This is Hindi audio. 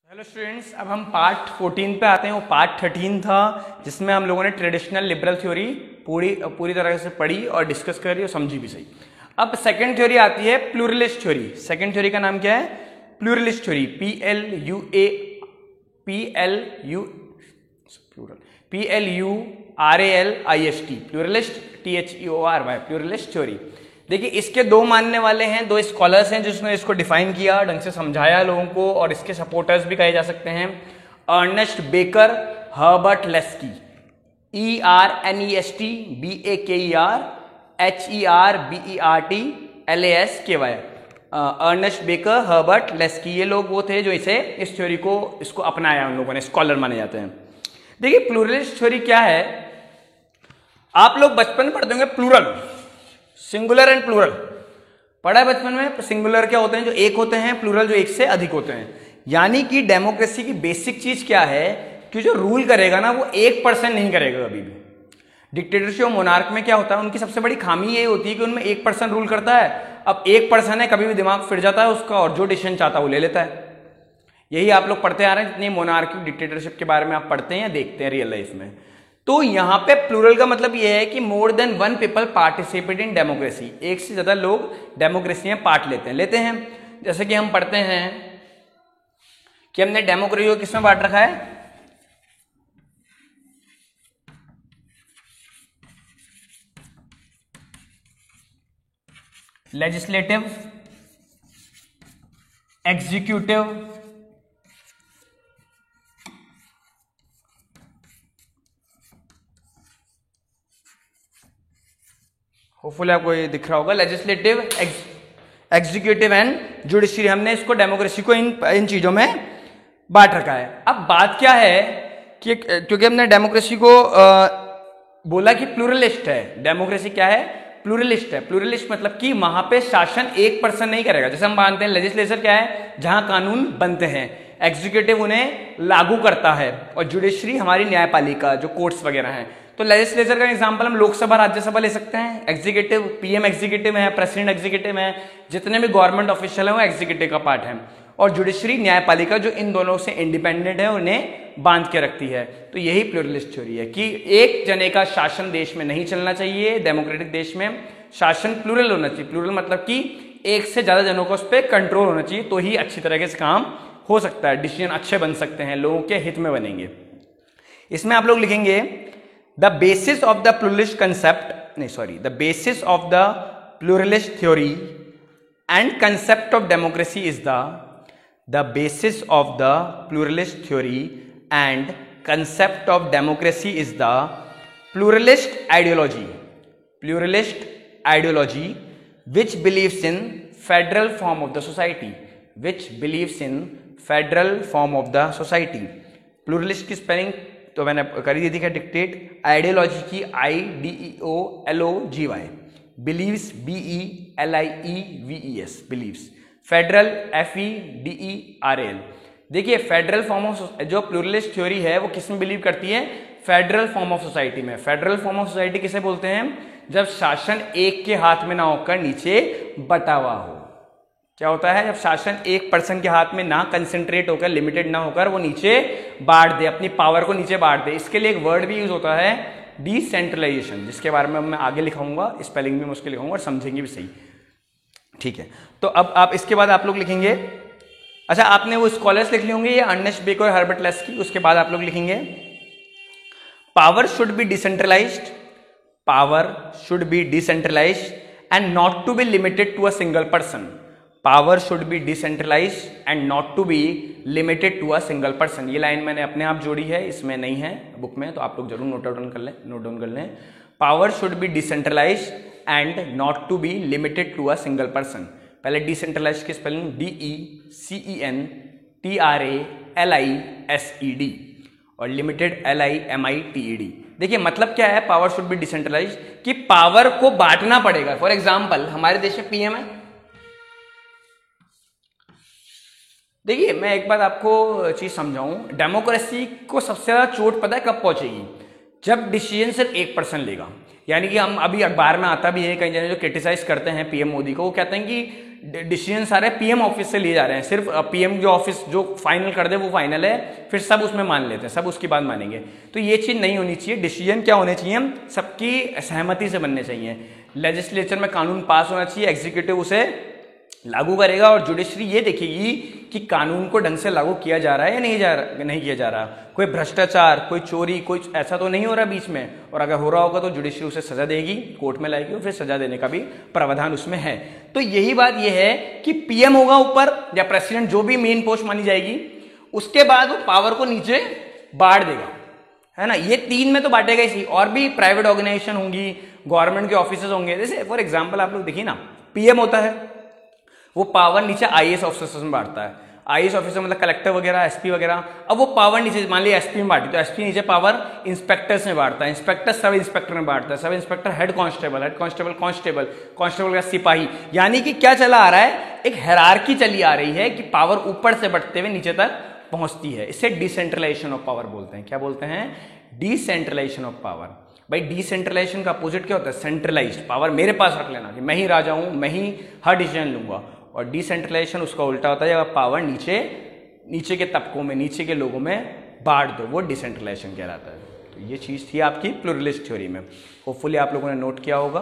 हेलो स्टूडेंट्स, अब हम पार्ट 14 पे आते हैं। वो पार्ट 13 था जिसमें हम लोगों ने ट्रेडिशनल लिबरल थ्योरी पूरी तरह से पढ़ी और डिस्कस करी और समझी भी सही। अब सेकंड थ्योरी आती है प्लूरलिस्ट थ्योरी। सेकंड थ्योरी का नाम क्या है? Pluralist theory. PLURALIST pluralist, THEORY pluralist theory. देखिए, इसके दो मानने वाले हैं, दो स्कॉलर्स हैं जिसने इसको डिफाइन किया, ढंग से समझाया लोगों को, और इसके सपोर्टर्स भी कहे जा सकते हैं। Ernest Baker, Herbert Lasky, ERNEST BAKER HERBERTLASKY। Ernest Baker, Herbert Lasky, ये लोग वो थे जो इस थ्योरी को इसको अपनाया, उन लोगों ने स्कॉलर माने जाते हैं। देखिए, प्लूरलिस्ट थ्योरी क्या है? आप लोग बचपन में पढ़ते होंगे प्लूरल, सिंगुलर एंड प्लूरल पढ़ा है बचपन में। सिंगुलर क्या होते हैं? जो एक होते हैं। प्लूरल जो एक से अधिक होते हैं। यानी कि डेमोक्रेसी की बेसिक चीज क्या है कि जो रूल करेगा ना वो 1% नहीं करेगा कभी भी। डिक्टेटरशिप और मोनार्क में क्या होता है, उनकी सबसे बड़ी खामी ये होती है कि उनमें 1% रूल करता है। अब 1% है, कभी भी दिमाग फिर जाता है उसका और जो डिसीजन चाहता है वो ले लेता है। यही आप लोग पढ़ते आ रहे हैं, जितनी मोनार्की डिक्टेटरशिप के बारे में आप पढ़ते हैं या देखते हैं रियल लाइफ में। तो यहां पे प्लूरल का मतलब यह है कि more than one people participate in democracy. एक से ज्यादा लोग डेमोक्रेसी में पार्ट लेते हैं। जैसे कि हम पढ़ते हैं कि हमने डेमोक्रेसी को किसमें बांट रखा है? लेजिस्लेटिव, एग्जीक्यूटिव, होपफुली आपको ये दिख रहा होगा। लेजिस्लेटिव, एग्जीक्यूटिव एंड जुडिशरी, हमने इसको डेमोक्रेसी को इन चीजों में बांट रखा है। अब बात क्या है कि क्योंकि हमने डेमोक्रेसी को बोला कि प्लूरलिस्ट है। डेमोक्रेसी क्या है? प्लूरलिस्ट है। प्लूरलिस्ट मतलब कि वहां पे शासन 1% नहीं करेगा। जैसे हम मानते हैं लेजिस्लेचर क्या है? जहां कानून बनते हैं। एग्जीक्यूटिव उन्हें लागू करता है और जुडिशरी हमारी न्यायपालिका, जो कोर्ट्स वगैरह हैं। तो लेजिस्लेचर का एग्जांपल हम लोकसभा, राज्यसभा ले सकते हैं। एग्जीक्यूटिव, PM एग्जीक्यूटिव है, प्रेसिडेंट एग्जीक्यूटिव है, जितने भी गवर्नमेंट ऑफिशियल है वो एग्जीक्यूटिव का पार्ट है। और जुडिशरी न्यायपालिका, जो इन दोनों से इंडिपेंडेंट है, उन्हें बांध के रखती है। तो यही प्लूरलिस्ट थ्योरी है कि एक जने का शासन देश में नहीं चलना चाहिए। डेमोक्रेटिक देश में शासन प्लूरल होना चाहिए। प्लूरल मतलब कि एक से ज्यादा जनों का उस पर कंट्रोल होना चाहिए, तो ही अच्छी तरीके से काम हो सकता है, डिसीजन अच्छे बन सकते हैं, लोगों के हित में बनेंगे। इसमें आप लोग लिखेंगे the basis of the pluralist concept, the basis of the pluralist theory and concept of democracy is the basis of the pluralist theory and concept of democracy is the pluralist ideology which believes in federal form of the society, pluralist की स्पेलिंग तो मैंने करी दी थी क्या? डिक्टेट, आइडियोलॉजी की IDEOLOGY, believes BELIEVES, believes, federal FEDERAL। देखिए, फेडरल फॉर्म ऑफ जो प्लूरलिस्ट थ्योरी है वो किस में बिलीव करती है? फेडरल फॉर्म ऑफ सोसाइटी में। फेडरल फॉर्म ऑफ सोसाइटी किसे बोलते हैं? जब शासन एक के हाथ में ना होकर नीचे बटा हुआ हो। क्या होता है? जब शासन एक पर्सन के हाथ में ना कंसेंट्रेट होकर, लिमिटेड ना होकर, वो नीचे बांट दे, अपनी पावर को नीचे बांट दे। इसके लिए एक वर्ड भी यूज होता है, डिसेंट्रलाइजेशन, जिसके बारे में मैं आगे लिखाऊंगा, स्पेलिंग भी मुश्किल लिखाऊंगा और समझेंगे भी सही। ठीक है, तो अब आप इसके बाद आप लोग लिखेंगे, अच्छा आपने वो स्कॉलर्स लिख लिए होंगे, ये अर्नेस्ट बेकर और हर्बर्ट लेस्की। उसके बाद आप लोग लिखेंगे power should be decentralised and not to be limited to a single person. Power should be decentralised and not to be limited to a single person. ये लाइन मैंने अपने आप जोड़ी है, इसमें नहीं है बुक में, तो आप लोग जरूर नोट डाउन कर लें। Power should be decentralised and not to be limited to a single person. पहले डिसेंट्रलाइज्ड की स्पेलिंग DECENTRALISED और लिमिटेड LIMITED। देखिए, मतलब क्या है? पावर शुड बी डिसेंट्रलाइज्ड कि पावर को बांटना पड़ेगा। फॉर एग्जांपल, हमारे देश में PM है। देखिए, मैं एक बात आपको चीज समझाऊं, डेमोक्रेसी को सबसे ज्यादा चोट पता है कब पहुंचेगी? जब डिसीजन सिर्फ 1% लेगा। यानी कि हम अभी अखबार में आता भी है, कई जने जो क्रिटिसाइज करते हैं PM मोदी को, वो कहते हैं कि डिसीजन सारे पीएम ऑफिस से लिए जा रहे हैं, सिर्फ पीएम जो ऑफिस जो फाइनल कर दे वो फाइनल है, फिर सब उसमें मान लेते हैं, सब उसकी बात मानेंगे। तो ये चीज नहीं होनी चाहिए। डिसीजन क्या होने चाहिए, सबकी सहमति से बनने चाहिए। लेजिस्लेचर में कानून पास होना चाहिए, एग्जीक्यूटिव उसे लागू करेगा और जुडिशरी ये देखेगी कि कानून को ढंग से लागू किया जा रहा है या नहीं किया जा रहा, कोई भ्रष्टाचार, कोई चोरी, कोई ऐसा तो नहीं हो रहा बीच में, और अगर हो रहा होगा तो जुडिशरी उसे सजा देगी, कोर्ट में लाएगी और फिर सजा देने का भी प्रावधान उसमें है। तो यही बात ये है कि पीएम होगा ऊपर या प्रेसिडेंट, जो भी मेन पोस्ट मानी जाएगी, उसके बाद वो पावर को नीचे बांट देगा, है ना। ये 3 में तो बांटेगा ही, और भी प्राइवेट ऑर्गेनाइजेशन होंगी, गवर्नमेंट के ऑफिसर्स होंगे। जैसे फॉर एग्जाम्पल आप लोग देखिए ना, पीएम होता है, वो पावर नीचे आईएएस ऑफिसर्स में बांटता है। आईएएस ऑफिसर मतलब कलेक्टर वगैरह, एसपी वगैरह। अब वो पावर नीचे, मान लिया एसपी में बांटी, तो एसपी नीचे पावर इंस्पेक्टर्स में बांटता है, इंस्पेक्टर सब इंस्पेक्टर में बांटता है, sub inspector head constable, head constable constable, constable का सिपाही। यानी कि क्या चला आ रहा है, एक हायरार्की चली आ रही है कि पावर ऊपर से बढ़ते हुए नीचे तक पहुंचती है। इसे डिसेंट्रलाइजेशन ऑफ पावर बोलते हैं। क्या बोलते हैं, डिसेंट्रलाइजेशन ऑफ पावर। भाई डिसेंट्रलाइजेशन का अपोजिट क्या होता है, सेंट्रलाइज्ड पावर मेरे पास रख लेना कि मैं ही राजा हूं, मैं ही हर डिसीजन लूंगा। और डिसेंट्रलाइजेशन उसका उल्टा होता है, जब पावर नीचे के तबकों में, नीचे के लोगों में बांट दो, वो डिसेंट्रलाइजेशन कहलाता है। तो ये चीज थी आपकी प्लूरलिस्ट थ्योरी में, होपफुली आप लोगों ने नोट किया होगा।